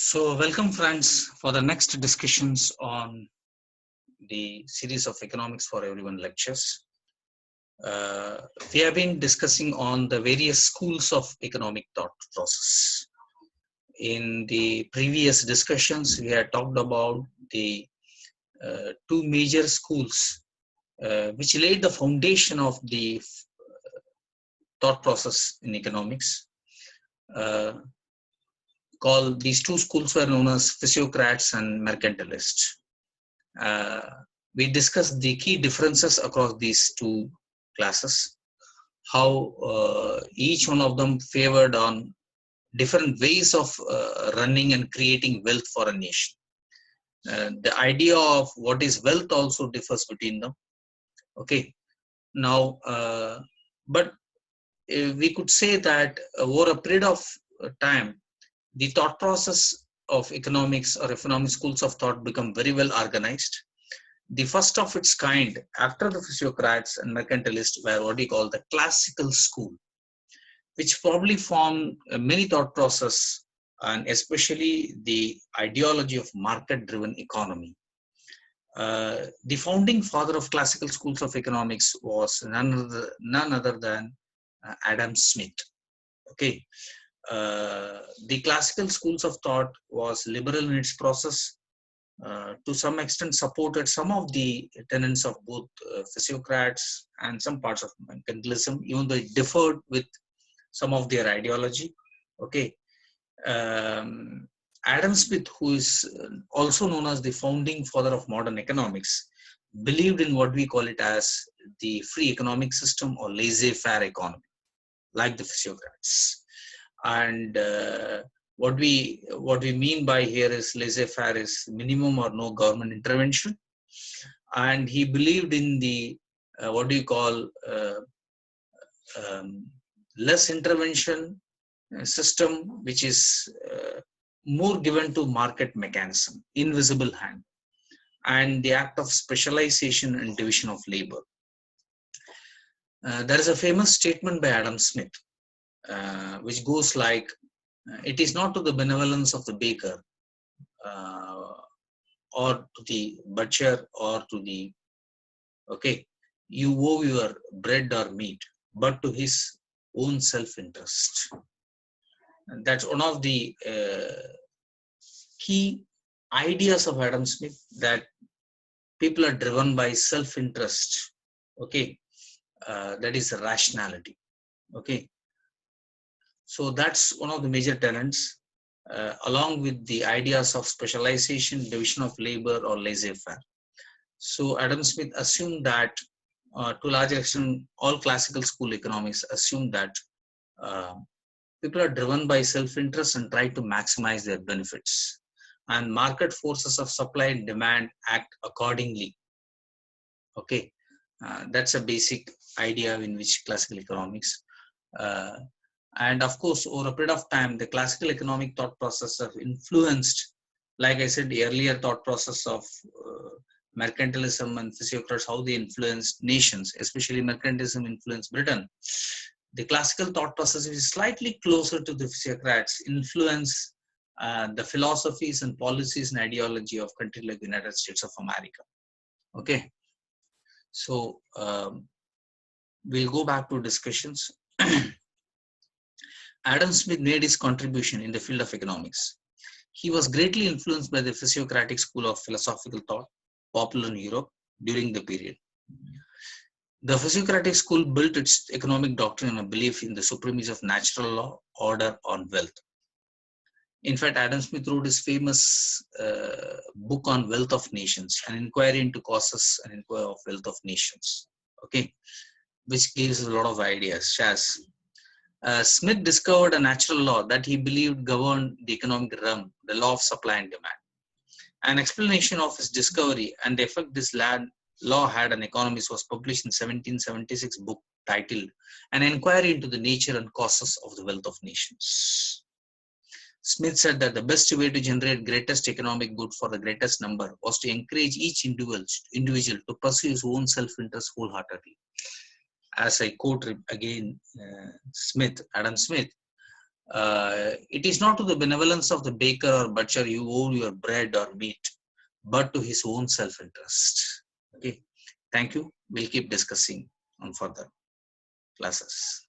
So, welcome, friends, for the next discussions on the series of Economics for Everyone lectures. We have been discussing on the various schools of economic thought process. In the previous discussions, we had talked about the two major schools which laid the foundation of the thought process in economics. These two schools were known as physiocrats and mercantilists. We discussed the key differences across these two classes, how each one of them favored on different ways of running and creating wealth for a nation. The idea of what is wealth also differs between them. Okay, now, but we could say that over a period of time, the thought process of economics or economic schools of thought become very well organized. The first of its kind after the physiocrats and mercantilists were what we call the classical school, which probably formed many thought process and especially the ideology of market-driven economy. The founding father of classical schools of economics was none other than Adam Smith. Okay, the classical schools of thought was liberal in its process. To some extent supported some of the tenets of both physiocrats and some parts of mercantilism, even though it differed with some of their ideology. Okay. Adam Smith, who is also known as the founding father of modern economics, believed in what we call it as the free economic system or laissez-faire economy, like the physiocrats. And what we mean by here is laissez-faire is minimum or no government intervention, and he believed in the less intervention system, which is more given to market mechanism, invisible hand, and the act of specialization and division of labor. There is a famous statement by Adam Smith, which goes like, it is not to the benevolence of the baker or to the butcher or to the, you owe your bread or meat, but to his own self-interest. And that's one of the key ideas of Adam Smith, that people are driven by self-interest. That is rationality. So that's one of the major tenets, along with the ideas of specialization, division of labor, or laissez-faire. So Adam Smith assumed that, to a large extent, all classical school economics assumed that people are driven by self-interest and try to maximize their benefits, and market forces of supply and demand act accordingly. That's a basic idea in which classical economics. And of course, over a period of time, the classical economic thought process have influenced, like I said, the earlier thought process of mercantilism and physiocrats, how they influenced nations, especially mercantilism influenced Britain. The classical thought process is slightly closer to the physiocrats, influence the philosophies and policies and ideology of countries like the United States of America. So we'll go back to discussions. Adam Smith made his contribution in the field of economics. He was greatly influenced by the physiocratic school of philosophical thought, popular in Europe during the period. The physiocratic school built its economic doctrine on a belief in the supremacy of natural law, order, on wealth. In fact, Adam Smith wrote his famous book on wealth of nations, an inquiry into causes and inquiry of wealth of nations, which gives a lot of ideas. Smith discovered a natural law that he believed governed the economic realm, the law of supply and demand. An explanation of his discovery and the effect this law had on economists was published in 1776 book titled An Inquiry into the Nature and Causes of the Wealth of Nations. Smith said that the best way to generate greatest economic good for the greatest number was to encourage each individual to pursue his own self-interest wholeheartedly. As I quote again Adam Smith, It is not to the benevolence of the baker or butcher you owe your bread or meat, but to his own self-interest. Okay, thank you. We'll keep discussing on further classes.